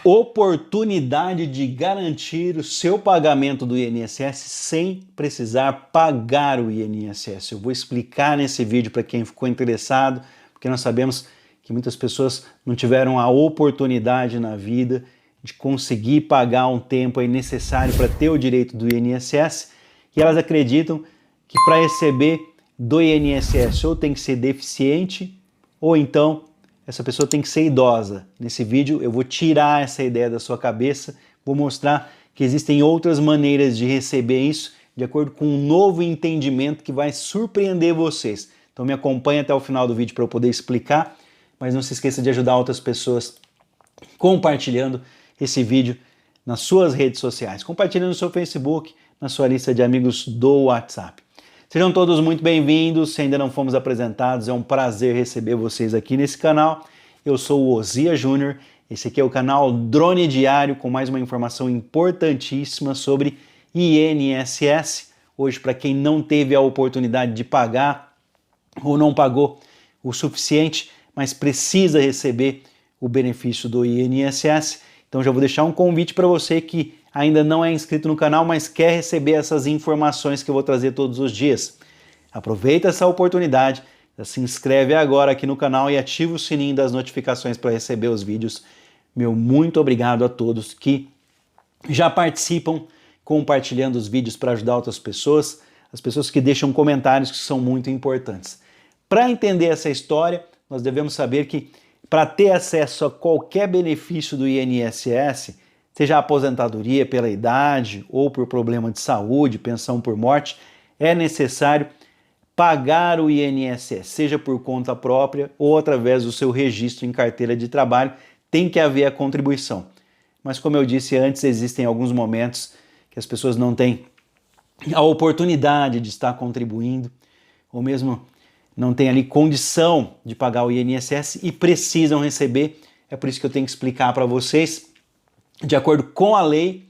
Oportunidade de garantir o seu pagamento do INSS sem precisar pagar o INSS. Eu vou explicar nesse vídeo para quem ficou interessado, porque nós sabemos que muitas pessoas não tiveram a oportunidade na vida de conseguir pagar um tempo aí necessário para ter o direito do INSS, e elas acreditam que para receber do INSS ou tem que ser deficiente ou então essa pessoa tem que ser idosa. Nesse vídeo eu vou tirar essa ideia da sua cabeça, vou mostrar que existem outras maneiras de receber isso de acordo com um novo entendimento que vai surpreender vocês. Então me acompanhe até o final do vídeo para eu poder explicar, mas não se esqueça de ajudar outras pessoas compartilhando esse vídeo nas suas redes sociais, compartilhando no seu Facebook, na sua lista de amigos do WhatsApp. Sejam todos muito bem-vindos. Se ainda não fomos apresentados, é um prazer receber vocês aqui nesse canal. Eu sou o Osias Júnior, esse aqui é o canal Drone Diário com mais uma informação importantíssima sobre INSS. Hoje, para quem não teve a oportunidade de pagar ou não pagou o suficiente, mas precisa receber o benefício do INSS, então já vou deixar um convite para você que ainda não é inscrito no canal, mas quer receber essas informações que eu vou trazer todos os dias. Aproveita essa oportunidade, já se inscreve agora aqui no canal e ativa o sininho das notificações para receber os vídeos. Meu muito obrigado a todos que já participam compartilhando os vídeos para ajudar outras pessoas, as pessoas que deixam comentários que são muito importantes. Para entender essa história, nós devemos saber que para ter acesso a qualquer benefício do INSS, seja aposentadoria pela idade ou por problema de saúde, pensão por morte, é necessário pagar o INSS, seja por conta própria ou através do seu registro em carteira de trabalho, tem que haver a contribuição. Mas como eu disse antes, existem alguns momentos que as pessoas não têm a oportunidade de estar contribuindo, ou mesmo não têm ali condição de pagar o INSS e precisam receber. É por isso que eu tenho que explicar para vocês. De acordo com a lei,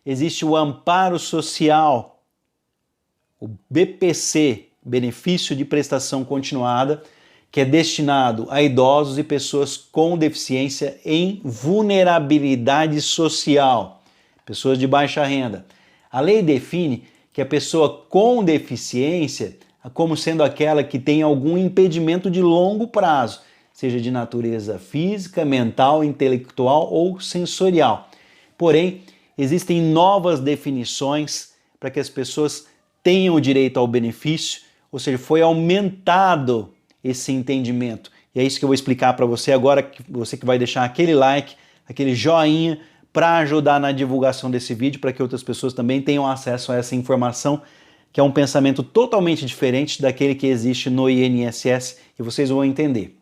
existe o amparo social, o BPC, Benefício de Prestação Continuada, que é destinado a idosos e pessoas com deficiência em vulnerabilidade social, pessoas de baixa renda. A lei define que a pessoa com deficiência como sendo aquela que tem algum impedimento de longo prazo, seja de natureza física, mental, intelectual ou sensorial. Porém, existem novas definições para que as pessoas tenham o direito ao benefício, ou seja, foi aumentado esse entendimento. E é isso que eu vou explicar para você agora, você que vai deixar aquele like, aquele joinha, para ajudar na divulgação desse vídeo, para que outras pessoas também tenham acesso a essa informação, que é um pensamento totalmente diferente daquele que existe no INSS, e vocês vão entender.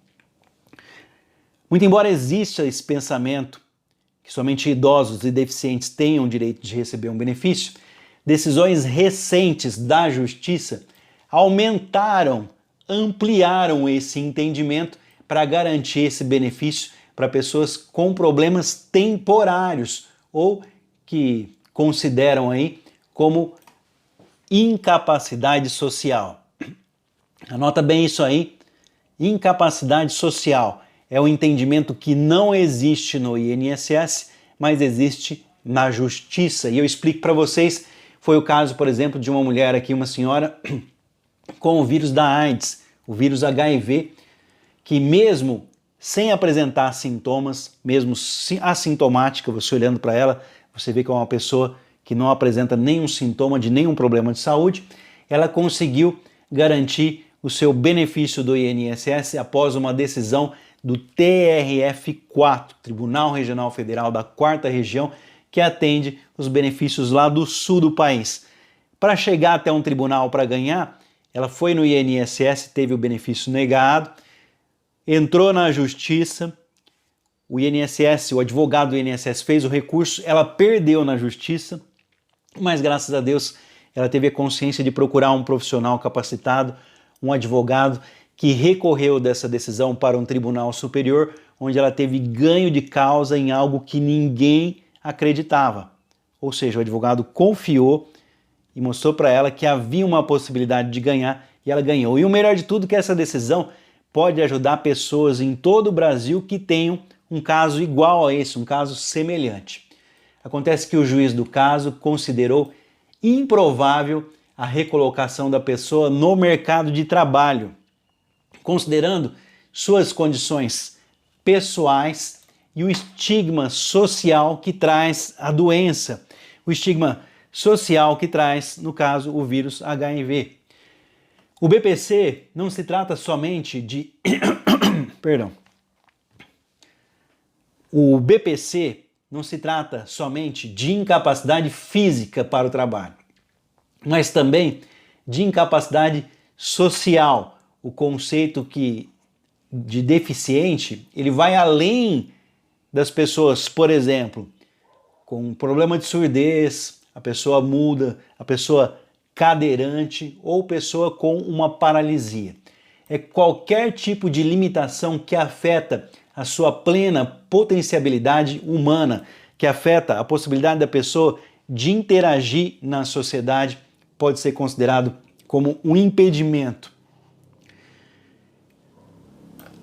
Muito embora exista esse pensamento que somente idosos e deficientes tenham o direito de receber um benefício, decisões recentes da Justiça aumentaram, ampliaram esse entendimento para garantir esse benefício para pessoas com problemas temporários ou que consideram aí como incapacidade social. Anota bem isso aí, incapacidade social. É um entendimento que não existe no INSS, mas existe na Justiça. E eu explico para vocês, foi o caso, por exemplo, de uma mulher aqui, uma senhora com o vírus da AIDS, o vírus HIV, que mesmo sem apresentar sintomas, mesmo assintomática, você olhando para ela, você vê que é uma pessoa que não apresenta nenhum sintoma de nenhum problema de saúde, ela conseguiu garantir o seu benefício do INSS após uma decisão do TRF4, Tribunal Regional Federal da 4ª Região, que atende os benefícios lá do sul do país. Para chegar até um tribunal para ganhar, ela foi no INSS, teve o benefício negado, entrou na Justiça, o INSS, o advogado do INSS fez o recurso, ela perdeu na Justiça, mas graças a Deus ela teve a consciência de procurar um profissional capacitado, um advogado que recorreu dessa decisão para um tribunal superior, onde ela teve ganho de causa em algo que ninguém acreditava. Ou seja, o advogado confiou e mostrou para ela que havia uma possibilidade de ganhar e ela ganhou. E o melhor de tudo é que essa decisão pode ajudar pessoas em todo o Brasil que tenham um caso igual a esse, um caso semelhante. Acontece que o juiz do caso considerou improvável a recolocação da pessoa no mercado de trabalho, considerando suas condições pessoais e o estigma social que traz a doença, o estigma social que traz, no caso, o vírus HIV. O BPC não se trata somente de perdão. O BPC não se trata somente de incapacidade física para o trabalho, mas também de incapacidade social. O conceito de deficiente, ele vai além das pessoas, por exemplo, com problema de surdez, a pessoa muda, a pessoa cadeirante ou pessoa com uma paralisia. É qualquer tipo de limitação que afeta a sua plena potencialidade humana, que afeta a possibilidade da pessoa de interagir na sociedade, pode ser considerado como um impedimento.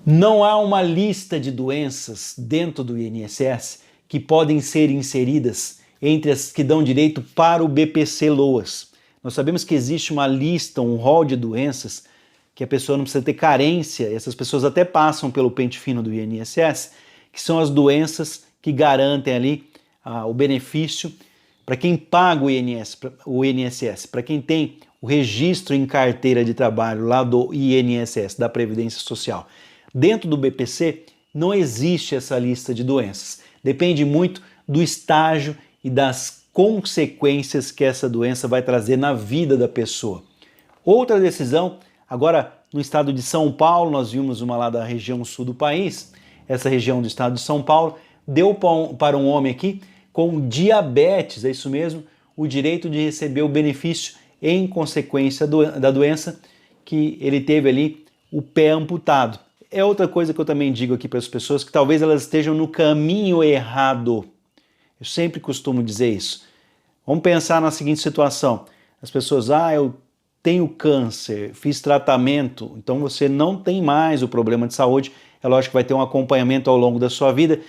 Não há uma lista de doenças dentro do INSS que podem ser inseridas entre as que dão direito para o BPC-LOAS. Nós sabemos que existe uma lista, um rol de doenças que a pessoa não precisa ter carência, essas pessoas até passam pelo pente fino do INSS, que são as doenças que garantem ali o benefício para quem paga o INSS, para quem tem o registro em carteira de trabalho lá do INSS, da Previdência Social. Dentro do BPC não existe essa lista de doenças. Depende muito do estágio e das consequências que essa doença vai trazer na vida da pessoa. Outra decisão, agora no estado de São Paulo, nós vimos uma lá da região sul do país, essa região do estado de São Paulo, deu para um homem aqui com diabetes, é isso mesmo, o direito de receber o benefício em consequência da doença que ele teve ali, o pé amputado. É outra coisa que eu também digo aqui para as pessoas, que talvez elas estejam no caminho errado. Eu sempre costumo dizer isso. Vamos pensar na seguinte situação. As pessoas, eu tenho câncer, fiz tratamento, então você não tem mais o problema de saúde. É lógico que vai ter um acompanhamento ao longo da sua vida.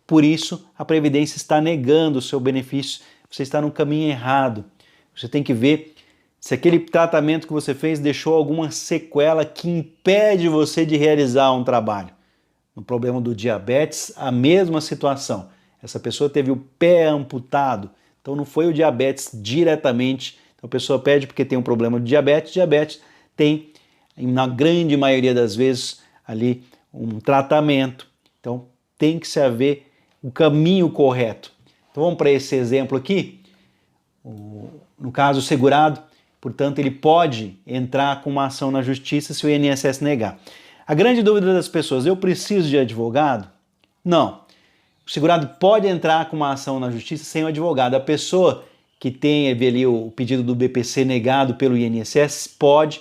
Por isso, a Previdência está negando o seu benefício. Você está no caminho errado. Você tem que ver se aquele tratamento que você fez deixou alguma sequela que impede você de realizar um trabalho. No problema do diabetes, a mesma situação. Essa pessoa teve o pé amputado, então não foi o diabetes diretamente. Então a pessoa pede porque tem um problema de diabetes. Diabetes tem, na grande maioria das vezes, ali um tratamento. Então tem que se haver o caminho correto. Então vamos para esse exemplo aqui. No caso, o segurado, portanto, ele pode entrar com uma ação na justiça se o INSS negar. A grande dúvida das pessoas, eu preciso de advogado? Não. O segurado pode entrar com uma ação na justiça sem o advogado. A pessoa que tem ali o pedido do BPC negado pelo INSS pode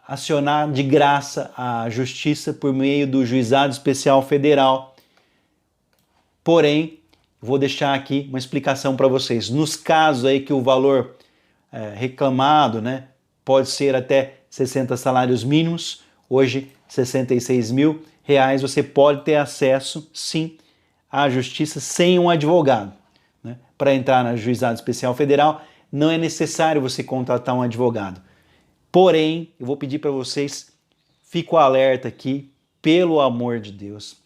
acionar de graça a justiça por meio do Juizado Especial Federal. Porém, vou deixar aqui uma explicação para vocês. Nos casos aí que o valor reclamado, pode ser até 60 salários mínimos, hoje 66 mil reais, você pode ter acesso, sim, à justiça sem um advogado. Para entrar na Juizado Especial Federal, não é necessário você contratar um advogado. Porém, eu vou pedir para vocês, fico alerta aqui, pelo amor de Deus.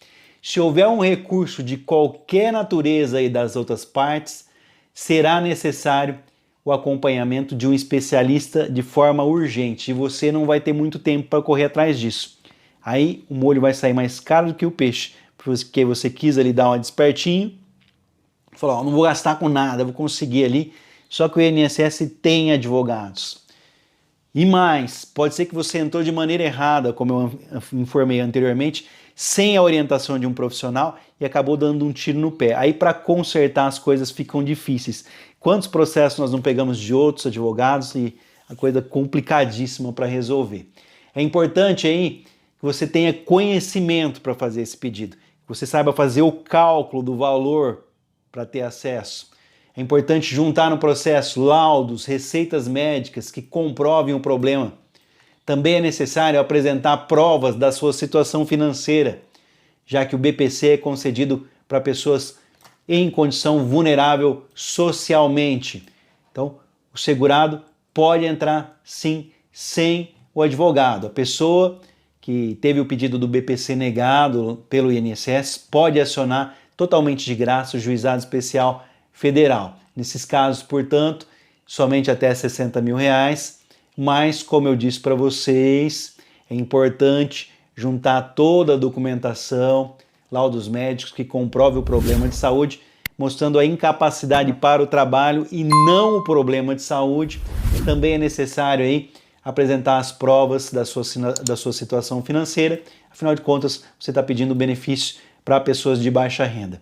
Se houver um recurso de qualquer natureza aí das outras partes, será necessário o acompanhamento de um especialista de forma urgente e você não vai ter muito tempo para correr atrás disso. Aí o molho vai sair mais caro do que o peixe, porque você quis ali dar uma despertinho, falou, não vou gastar com nada, vou conseguir ali, só que o INSS tem advogados. E mais, pode ser que você entrou de maneira errada, como eu informei anteriormente, sem a orientação de um profissional e acabou dando um tiro no pé. Aí para consertar as coisas ficam difíceis. Quantos processos nós não pegamos de outros advogados e a coisa complicadíssima para resolver. É importante aí que você tenha conhecimento para fazer esse pedido, que você saiba fazer o cálculo do valor para ter acesso. É importante juntar no processo laudos, receitas médicas que comprovem o problema. Também é necessário apresentar provas da sua situação financeira. já que o BPC é concedido para pessoas em condição vulnerável socialmente. Então, o segurado pode entrar sim sem o advogado. A pessoa que teve o pedido do BPC negado pelo INSS pode acionar totalmente de graça o Juizado Especial Federal. Nesses casos, portanto, somente até R$60 mil, mas, como eu disse para vocês, é importante juntar toda a documentação, laudos médicos que comprovem o problema de saúde, mostrando a incapacidade para o trabalho e não o problema de saúde. Também é necessário aí apresentar as provas da sua situação financeira. Afinal de contas, você está pedindo benefício para pessoas de baixa renda.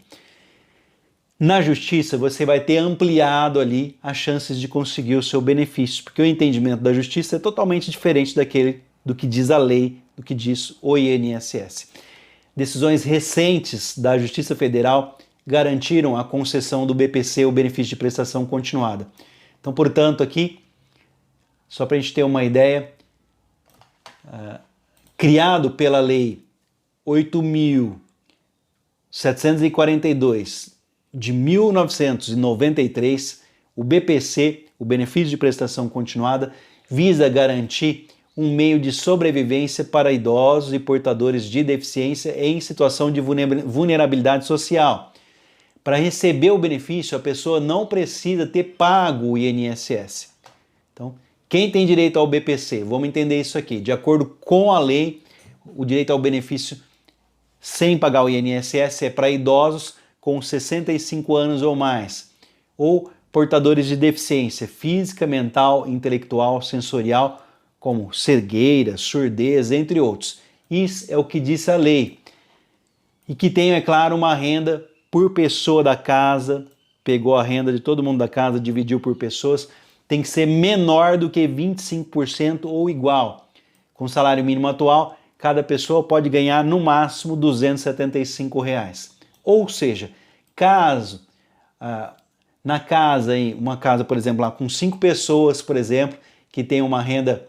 Na justiça, você vai ter ampliado ali as chances de conseguir o seu benefício, porque o entendimento da justiça é totalmente diferente daquele do que diz a lei, do que diz o INSS. Decisões recentes da Justiça Federal garantiram a concessão do BPC, o benefício de prestação continuada. Então, portanto, aqui, só para a gente ter uma ideia, criado pela Lei 8.742 de 1993, o BPC, o benefício de prestação continuada, visa garantir um meio de sobrevivência para idosos e portadores de deficiência em situação de vulnerabilidade social. Para receber o benefício, a pessoa não precisa ter pago o INSS. Então, quem tem direito ao BPC? Vamos entender isso aqui. De acordo com a lei, o direito ao benefício sem pagar o INSS é para idosos com 65 anos ou mais, ou portadores de deficiência física, mental, intelectual, sensorial, como cegueira, surdez, entre outros. Isso é o que diz a lei. E que tenham, é claro, uma renda por pessoa da casa, pegou a renda de todo mundo da casa, dividiu por pessoas, tem que ser menor do que 25% ou igual. Com o salário mínimo atual, cada pessoa pode ganhar no máximo R$275. Ou seja, caso na casa, uma casa, por exemplo, lá com 5 pessoas, por exemplo, que tem uma renda,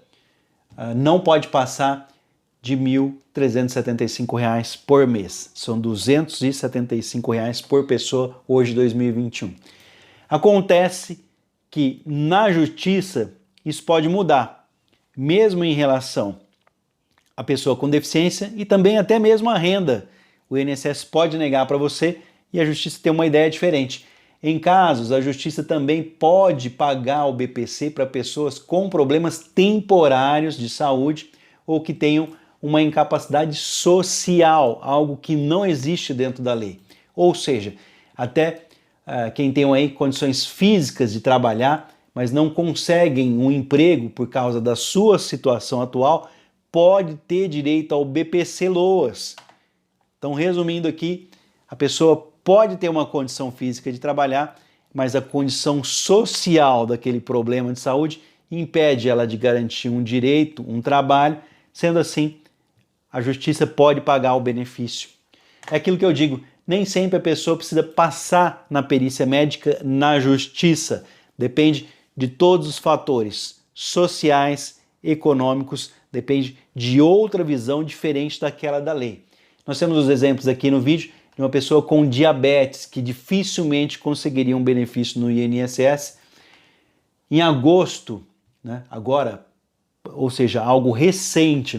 não pode passar de R$1.375 por mês. São R$275 por pessoa hoje, 2021. Acontece que na justiça isso pode mudar, mesmo em relação à pessoa com deficiência e também até mesmo a renda. O INSS pode negar para você e a justiça tem uma ideia diferente. Em casos, a justiça também pode pagar o BPC para pessoas com problemas temporários de saúde ou que tenham uma incapacidade social, algo que não existe dentro da lei. Ou seja, até quem tem aí condições físicas de trabalhar, mas não conseguem um emprego por causa da sua situação atual, pode ter direito ao BPC-LOAS. Então, resumindo aqui, a pessoa pode ter uma condição física de trabalhar, mas a condição social daquele problema de saúde impede ela de garantir um direito, um trabalho. Sendo assim, a justiça pode pagar o benefício. É aquilo que eu digo, nem sempre a pessoa precisa passar na perícia médica na justiça. Depende de todos os fatores sociais, econômicos, depende de outra visão diferente daquela da lei. Nós temos os exemplos aqui no vídeo de uma pessoa com diabetes que dificilmente conseguiria um benefício no INSS. Em agosto, agora, ou seja, algo recente,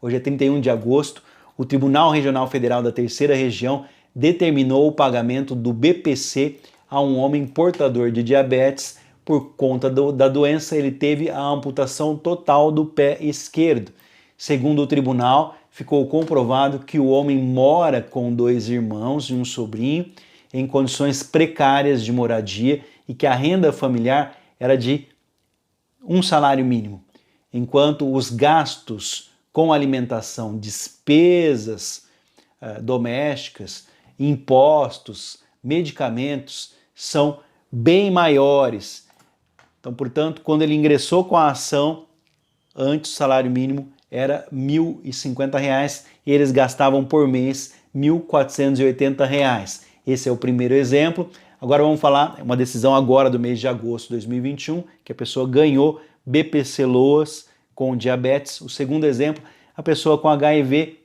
hoje é 31 de agosto, o Tribunal Regional Federal da Terceira Região determinou o pagamento do BPC a um homem portador de diabetes. Por conta da doença, ele teve a amputação total do pé esquerdo. Segundo o tribunal, ficou comprovado que o homem mora com 2 irmãos e um sobrinho em condições precárias de moradia e que a renda familiar era de um salário mínimo, enquanto os gastos com alimentação, despesas domésticas, impostos, medicamentos são bem maiores. Então, portanto, quando ele ingressou com a ação, antes o salário mínimo era R$ 1.050 e eles gastavam por mês R$ 1.480. Esse é o primeiro exemplo. Agora vamos falar, uma decisão agora do mês de agosto de 2021, que a pessoa ganhou BPC-LOAS com diabetes. O segundo exemplo, a pessoa com HIV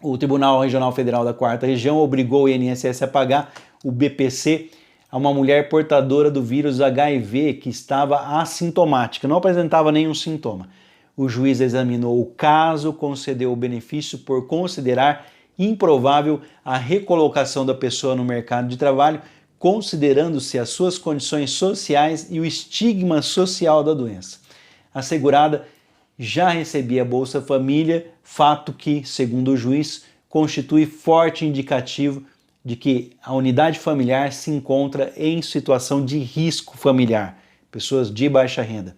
o Tribunal Regional Federal da 4ª Região obrigou o INSS a pagar o BPC a uma mulher portadora do vírus HIV que estava assintomática, não apresentava nenhum sintoma. O juiz examinou o caso, concedeu o benefício por considerar improvável a recolocação da pessoa no mercado de trabalho, considerando-se as suas condições sociais e o estigma social da doença. A segurada já recebia Bolsa Família, fato que, segundo o juiz, constitui forte indicativo de que a unidade familiar se encontra em situação de risco familiar, pessoas de baixa renda.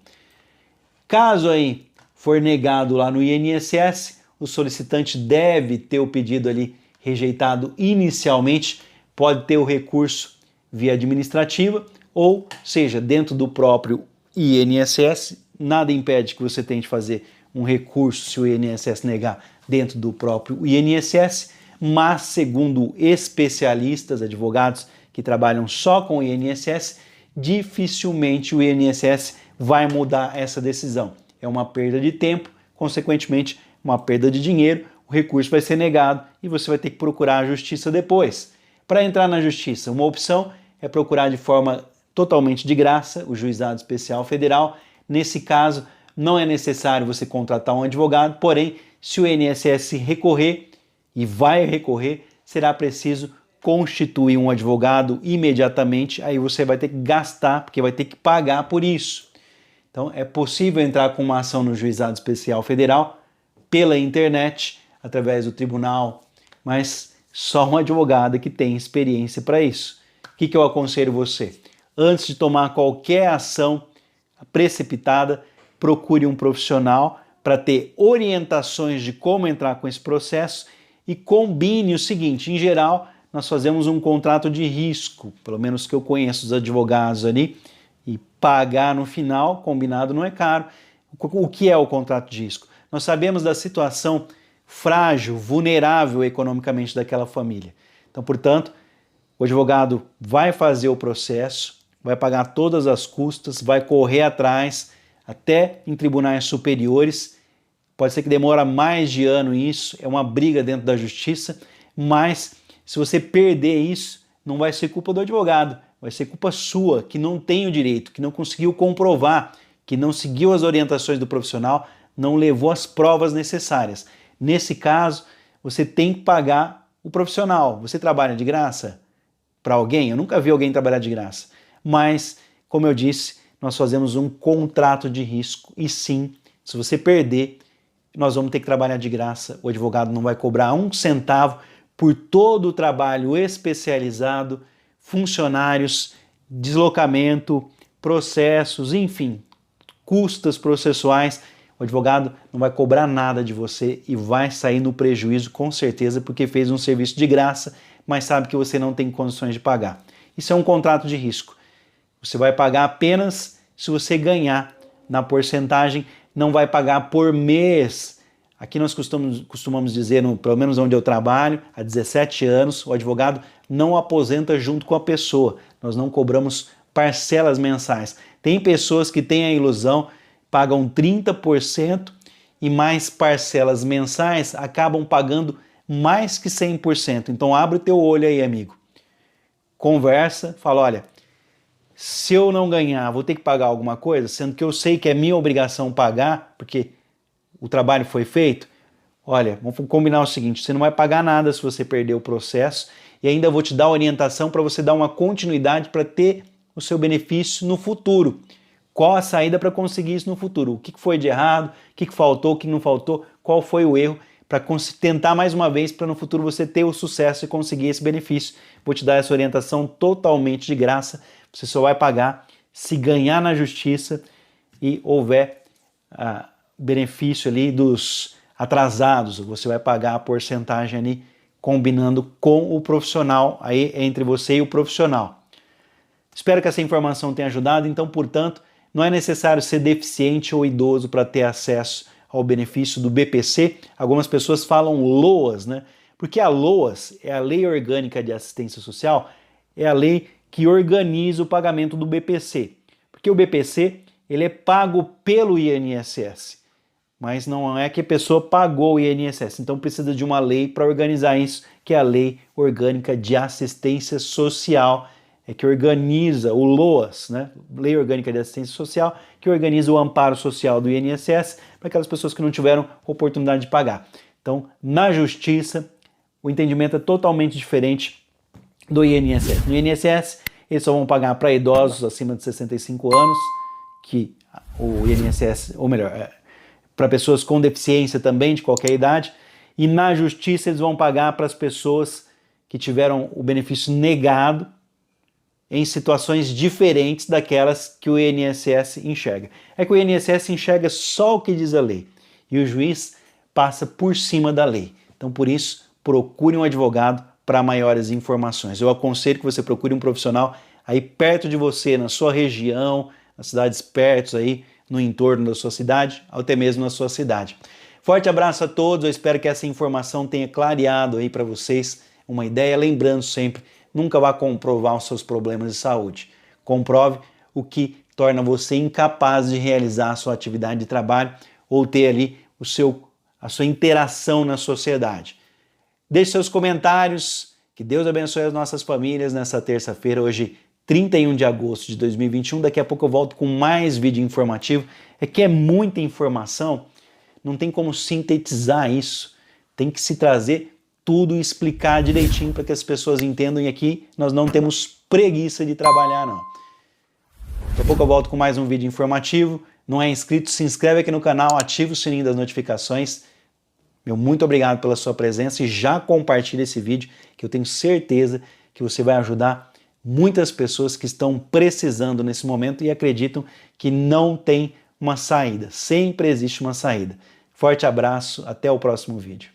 Caso aí for negado lá no INSS, o solicitante deve ter o pedido ali rejeitado inicialmente, pode ter o recurso via administrativa, ou seja, dentro do próprio INSS, nada impede que você tente fazer um recurso se o INSS negar dentro do próprio INSS, mas segundo especialistas, advogados que trabalham só com o INSS, dificilmente o INSS vai mudar essa decisão. É uma perda de tempo, consequentemente uma perda de dinheiro, o recurso vai ser negado e você vai ter que procurar a justiça depois. Para entrar na justiça, uma opção é procurar de forma totalmente de graça o Juizado Especial Federal. Nesse caso, não é necessário você contratar um advogado, porém, se o INSS recorrer, e vai recorrer, será preciso constituir um advogado imediatamente, aí você vai ter que gastar, porque vai ter que pagar por isso. Então, é possível entrar com uma ação no Juizado Especial Federal pela internet, através do tribunal, mas só um advogado que tem experiência para isso. O que eu aconselho você? Antes de tomar qualquer ação precipitada, procure um profissional para ter orientações de como entrar com esse processo e combine o seguinte: em geral, nós fazemos um contrato de risco, pelo menos que eu conheço os advogados ali, e pagar no final, combinado, não é caro. O que é o contrato de risco? Nós sabemos da situação frágil, vulnerável economicamente daquela família. Então, portanto, o advogado vai fazer o processo, vai pagar todas as custas, vai correr atrás até em tribunais superiores. Pode ser que demora mais de ano isso, é uma briga dentro da justiça, mas se você perder isso, não vai ser culpa do advogado, vai ser culpa sua, que não tem o direito, que não conseguiu comprovar, que não seguiu as orientações do profissional, não levou as provas necessárias. Nesse caso, você tem que pagar o profissional. Você trabalha de graça para alguém? Eu nunca vi alguém trabalhar de graça. Mas, como eu disse, nós fazemos um contrato de risco e sim, se você perder, nós vamos ter que trabalhar de graça. O advogado não vai cobrar um centavo por todo o trabalho especializado, funcionários, deslocamento, processos, enfim, custas processuais. O advogado não vai cobrar nada de você e vai sair no prejuízo com certeza porque fez um serviço de graça, mas sabe que você não tem condições de pagar. Isso é um contrato de risco. Você vai pagar apenas se você ganhar na porcentagem, não vai pagar por mês. Aqui nós costumamos dizer, pelo menos onde eu trabalho, há 17 anos, o advogado não aposenta junto com a pessoa. Nós não cobramos parcelas mensais. Tem pessoas que têm a ilusão, pagam 30% e mais parcelas mensais acabam pagando mais que 100%. Então abre o teu olho aí, amigo. Conversa, fala, olha, se eu não ganhar, vou ter que pagar alguma coisa, sendo que eu sei que é minha obrigação pagar, porque o trabalho foi feito. Olha, vamos combinar o seguinte, você não vai pagar nada se você perder o processo e ainda vou te dar orientação para você dar uma continuidade para ter o seu benefício no futuro. Qual a saída para conseguir isso no futuro? O que foi de errado? O que faltou? O que não faltou? Qual foi o erro? Para tentar mais uma vez para no futuro você ter o sucesso e conseguir esse benefício. Vou te dar essa orientação totalmente de graça. Você só vai pagar se ganhar na justiça e houver benefício ali dos atrasados. Você vai pagar a porcentagem ali combinando com o profissional, aí entre você e o profissional. Espero que essa informação tenha ajudado. Então, portanto, não é necessário ser deficiente ou idoso para ter acesso ao benefício do BPC. Algumas pessoas falam LOAS, né? Porque a LOAS é a Lei Orgânica de Assistência Social, é a lei que organiza o pagamento do BPC. Porque o BPC ele é pago pelo INSS. mas não é que a pessoa pagou o INSS. Então precisa de uma lei para organizar isso, que é a Lei Orgânica de Assistência Social, que organiza o LOAS, né? Lei Orgânica de Assistência Social, que organiza o amparo social do INSS para aquelas pessoas que não tiveram oportunidade de pagar. Então, na Justiça, o entendimento é totalmente diferente do INSS. No INSS, eles só vão pagar para idosos acima de 65 anos, que o INSS, ou melhor, para pessoas com deficiência também, de qualquer idade, e na Justiça eles vão pagar para as pessoas que tiveram o benefício negado em situações diferentes daquelas que o INSS enxerga. É que o INSS enxerga só o que diz a lei, e o juiz passa por cima da lei. Então, por isso, procure um advogado para maiores informações. Eu aconselho que você procure um profissional aí perto de você, na sua região, nas cidades perto aí, no entorno da sua cidade, ou até mesmo na sua cidade. Forte abraço a todos, eu espero que essa informação tenha clareado aí para vocês uma ideia, lembrando sempre, nunca vá comprovar os seus problemas de saúde. Comprove o que torna você incapaz de realizar a sua atividade de trabalho ou ter ali a sua interação na sociedade. Deixe seus comentários, que Deus abençoe as nossas famílias nessa terça-feira, hoje 31 de agosto de 2021. Daqui a pouco eu volto com mais vídeo informativo. É que é muita informação, não tem como sintetizar isso. Tem que se trazer tudo e explicar direitinho para que as pessoas entendam. E aqui nós não temos preguiça de trabalhar, não. Daqui a pouco eu volto com mais um vídeo informativo. Não é inscrito? Se inscreve aqui no canal, ativa o sininho das notificações. Meu muito obrigado pela sua presença e já compartilha esse vídeo, que eu tenho certeza que você vai ajudar muitas pessoas que estão precisando nesse momento e acreditam que não tem uma saída. Sempre existe uma saída. Forte abraço, até o próximo vídeo.